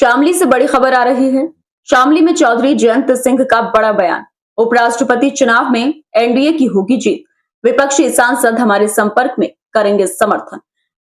शामली से बड़ी खबर आ रही है। शामली में चौधरी जयंत सिंह का बड़ा बयान। उपराष्ट्रपति चुनाव में एनडीए की होगी जीत। विपक्षी सांसद हमारे संपर्क में करेंगे समर्थन।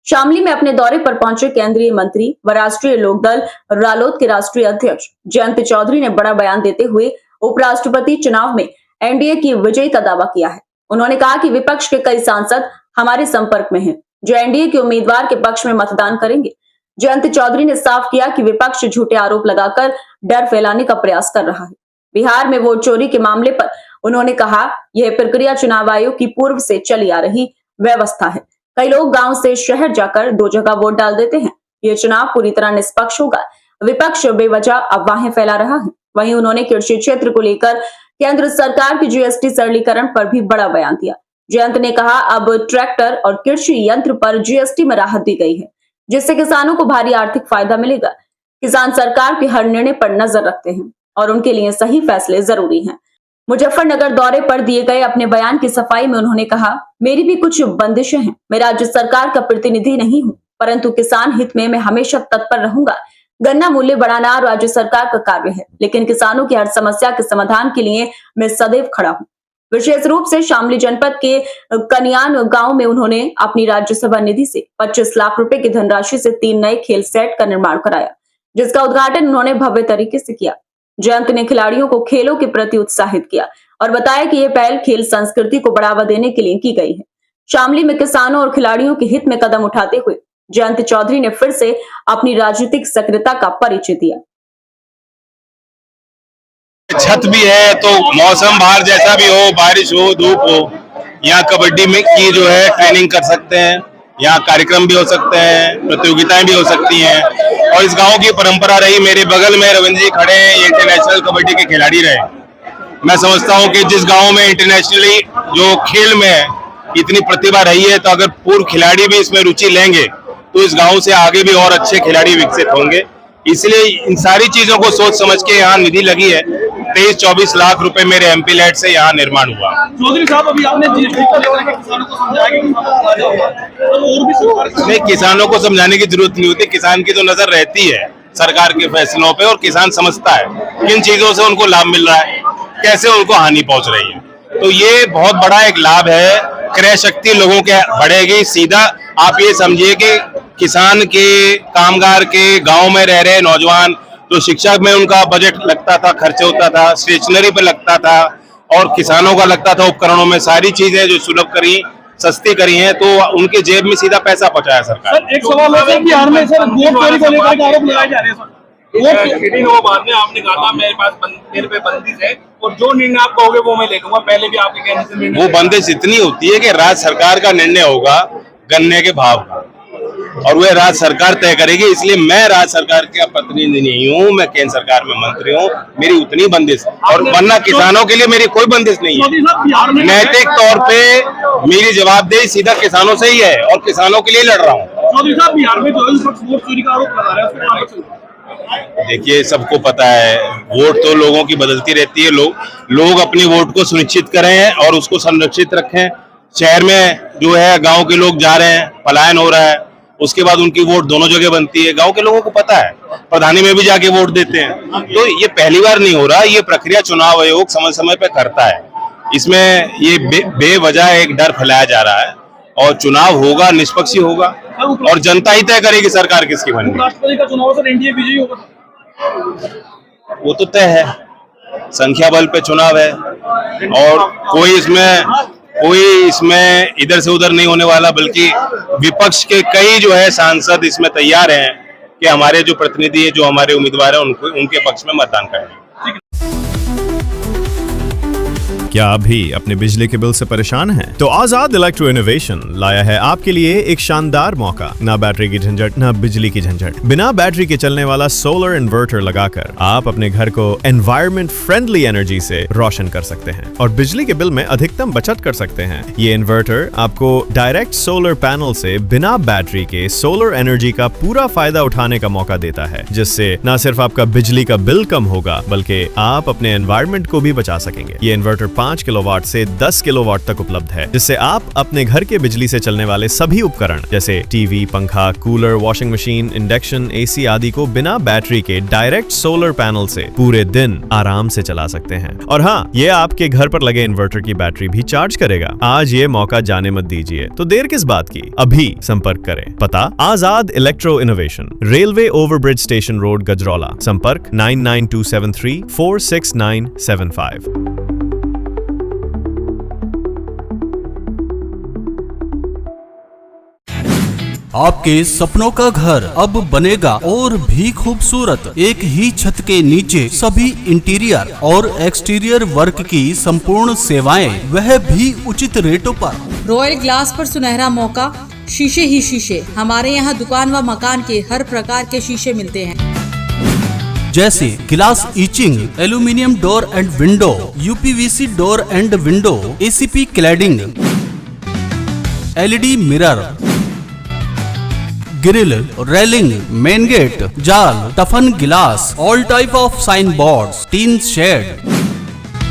शामली में अपने दौरे पर पहुंचे केंद्रीय मंत्री व राष्ट्रीय लोकदल रालोद के राष्ट्रीय अध्यक्ष जयंत चौधरी ने बड़ा बयान देते हुए उपराष्ट्रपति चुनाव में एनडीए की विजय का दावा किया है। उन्होंने कहा कि विपक्ष के कई सांसद हमारे संपर्क में हैं, जो एनडीए के उम्मीदवार के पक्ष में मतदान करेंगे। जयंत चौधरी ने साफ किया कि विपक्ष झूठे आरोप लगाकर डर फैलाने का प्रयास कर रहा है। बिहार में वोट चोरी के मामले पर उन्होंने कहा, यह प्रक्रिया चुनाव आयोग की पूर्व से चली आ रही व्यवस्था है। कई लोग गांव से शहर जाकर दो जगह वोट डाल देते हैं। यह चुनाव पूरी तरह निष्पक्ष होगा। विपक्ष बेवजह अफवाहें फैला रहा है। वहीं उन्होंने कृषि क्षेत्र को लेकर केंद्र सरकार की जीएसटी सरलीकरण पर भी बड़ा बयान दिया। जयंत ने कहा, अब ट्रैक्टर और कृषि यंत्र पर जीएसटी में राहत दी गई है, जिससे किसानों को भारी आर्थिक फायदा मिलेगा। किसान सरकार के हर निर्णय पर नजर रखते हैं और उनके लिए सही फैसले जरूरी हैं। मुजफ्फरनगर दौरे पर दिए गए अपने बयान की सफाई में उन्होंने कहा, मेरी भी कुछ बंदिशें हैं। मैं राज्य सरकार का प्रतिनिधि नहीं हूं, परंतु किसान हित में मैं हमेशा तत्पर रहूंगा। गन्ना मूल्य बढ़ाना राज्य सरकार का कार्य है, लेकिन किसानों की हर समस्या के समाधान के लिए मैं सदैव खड़ा हूं। विशेष रूप से शामली जनपद के कनियान गांव में उन्होंने अपनी राज्यसभा निधि से 25 लाख रुपए की धनराशि से 3 नए खेल सेट का निर्माण कराया, जिसका उद्घाटन उन्होंने भव्य तरीके से किया। जयंत ने खिलाड़ियों को खेलों के प्रति उत्साहित किया और बताया कि यह पहल खेल संस्कृति को बढ़ावा देने के लिए की गई है। शामली में किसानों और खिलाड़ियों के हित में कदम उठाते हुए जयंत चौधरी ने फिर से अपनी राजनीतिक सक्रियता का परिचय दिया। छत भी है तो मौसम बाहर जैसा भी हो, बारिश हो, धूप हो, यहाँ कबड्डी में की जो है ट्रेनिंग कर सकते हैं। यहाँ कार्यक्रम भी हो सकते हैं, प्रतियोगिताएं भी हो सकती हैं। और इस गांव की परंपरा रही, मेरे बगल में रविंद्र जी खड़े हैं, ये इंटरनेशनल कबड्डी के खिलाड़ी रहे। मैं समझता हूँ कि जिस गांव में इंटरनेशनली जो खेल में इतनी प्रतिभा रही है, तो अगर पूर्व खिलाड़ी भी इसमें रुचि लेंगे तो इस गाँव से आगे भी और अच्छे खिलाड़ी विकसित होंगे। इसलिए इन सारी चीजों को सोच समझ के यहाँ निधि लगी है। 23-24 लाख रुपए मेरे एमपी लैट से यहाँ निर्माण हुआ। चौधरी साहब, अभी आपने जीएसटी को लेकर किसानों को समझाया कि और भी सरकार नहीं, किसानों को समझाने की जरूरत नहीं होती। किसान की तो नजर रहती है सरकार के फैसलों पे और किसान समझता है किन चीजों से उनको लाभ मिल रहा है, कैसे उनको हानि पहुंच रही है। तो ये बहुत बड़ा एक लाभ है, क्रय शक्ति लोगों के बढ़ेगी। सीधा आप ये समझिए कि किसान के, कामगार के, गांव में रह रहे नौजवान, तो शिक्षा में उनका बजट लगता था, खर्चे होता था, स्टेशनरी पे लगता था और किसानों का लगता था उपकरणों में। सारी चीजें जो सुलभ करी, सस्ती करी हैं, तो उनके जेब में सीधा पैसा पहुंचाया सरकार। सर, एक सवाल है सर, बिहार में सर वोट चोरी को लेकर आरोप लगाए जा रहे हैं। बाद में आपने कहा था मेरे पे बंदिश है और जो निर्णय आप कहोगे वो मैं ले लूंगा। पहले भी आपके कहने से वो बंदिश इतनी होती है कि राज्य सरकार का निर्णय होगा गन्ने के भाव का, और वह राज्य सरकार तय करेगी। इसलिए मैं राज्य सरकार का प्रतिनिधि नहीं हूँ, मैं केंद्र सरकार में मंत्री हूँ। मेरी उतनी बंदिश और वरना किसानों के लिए मेरी कोई बंदिश नहीं है। नैतिक तौर पे मेरी जवाबदेही सीधा किसानों से ही है और किसानों के लिए लड़ रहा हूँ। बिहार में जो वोट चोरी का आरोप लगा रहा है, देखिए, सबको पता है वोट तो लोगों की बदलती रहती है। लोग अपनी वोट को सुनिश्चित करें और उसको संरक्षित रखें। शहर में जो है गांव के लोग जा रहे हैं, पलायन हो रहा है, उसके बाद उनकी वोट दोनों जगह बनती है। गांव के लोगों को पता है, प्रधानी में भी जाके वोट देते हैं। तो ये पहली बार नहीं हो रहा, ये प्रक्रिया चुनाव आयोग समय समय पे करता है। इसमें ये बेवजह एक डर फैलाया जा रहा है और चुनाव होगा, निष्पक्ष ही होगा और जनता ही तय करेगी सरकार किसकी बननी। राष्ट्रपति का चुनाव सर एनडीए विजयी होगा, वो तो तय है, संख्या बल पे चुनाव है और कोई इसमें इधर से उधर नहीं होने वाला, बल्कि विपक्ष के कई जो है सांसद इसमें तैयार हैं कि हमारे जो प्रतिनिधि है, जो हमारे उम्मीदवार हैं, उनके पक्ष में मतदान करें। क्या आप भी अपने बिजली के बिल से परेशान हैं? तो आजाद इलेक्ट्रो इनोवेशन लाया है आपके लिए एक शानदार मौका। ना बैटरी की झंझट, ना बिजली की झंझट। बिना बैटरी के चलने वाला सोलर इन्वर्टर लगाकर आप अपने घर को एनवायरमेंट फ्रेंडली एनर्जी से रोशन कर सकते हैं और बिजली के बिल में अधिकतम बचत कर सकते हैं। ये इन्वर्टर आपको डायरेक्ट सोलर पैनल से बिना बैटरी के सोलर एनर्जी का पूरा फायदा उठाने का मौका देता है, जिससे न सिर्फ आपका बिजली का बिल कम होगा, बल्कि आप अपने एनवायरमेंट को भी बचा सकेंगे। ये इन्वर्टर 5 किलोवाट से 10 किलोवाट तक उपलब्ध है, जिससे आप अपने घर के बिजली से चलने वाले सभी उपकरण जैसे टीवी, पंखा, cooler, washing machine, induction, AC आदि को बिना बैटरी के डायरेक्ट सोलर पैनल से पूरे दिन आराम से चला सकते हैं। और हाँ, ये आपके घर पर लगे इन्वर्टर की बैटरी भी चार्ज करेगा। आज ये मौका जाने मत दीजिए, तो देर किस बात की, अभी संपर्क करें। पता Azad electro innovation, railway overbridge station road, Gajraula. संपर्क 9927346975। आपके सपनों का घर अब बनेगा और भी खूबसूरत। एक ही छत के नीचे सभी इंटीरियर और एक्सटीरियर वर्क की संपूर्ण सेवाएं, वह भी उचित रेटों पर। रॉयल ग्लास पर सुनहरा मौका, शीशे ही शीशे। हमारे यहाँ दुकान व मकान के हर प्रकार के शीशे मिलते हैं, जैसे glass etching, aluminium door and window, UPVC door and window, ACP cladding, LED mirror, grill, railing, main gate, जाल, toughen glass, all type of sign boards, tin shed,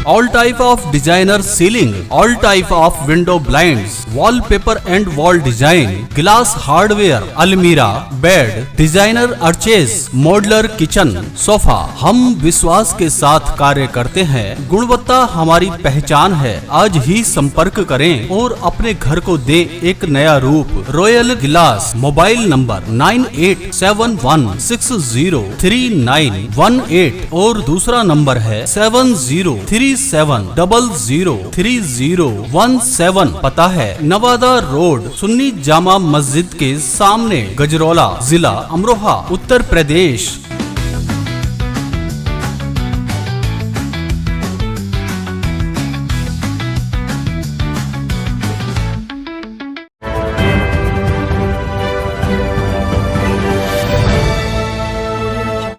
all type of designer ceiling, all type of window blinds, wallpaper and wall design, glass hardware, अलमीरा, bed, designer arches, modular kitchen, sofa. हम विश्वास के साथ कार्य करते हैं, गुणवत्ता हमारी पहचान है। आज ही संपर्क करें और अपने घर को दे एक नया रूप। Royal glass. मोबाइल नंबर 9871603918 और दूसरा नंबर है 7037003017। पता है नवादा रोड, सुन्नी जामा मस्जिद के सामने, गजरौला, जिला अमरोहा, उत्तर प्रदेश।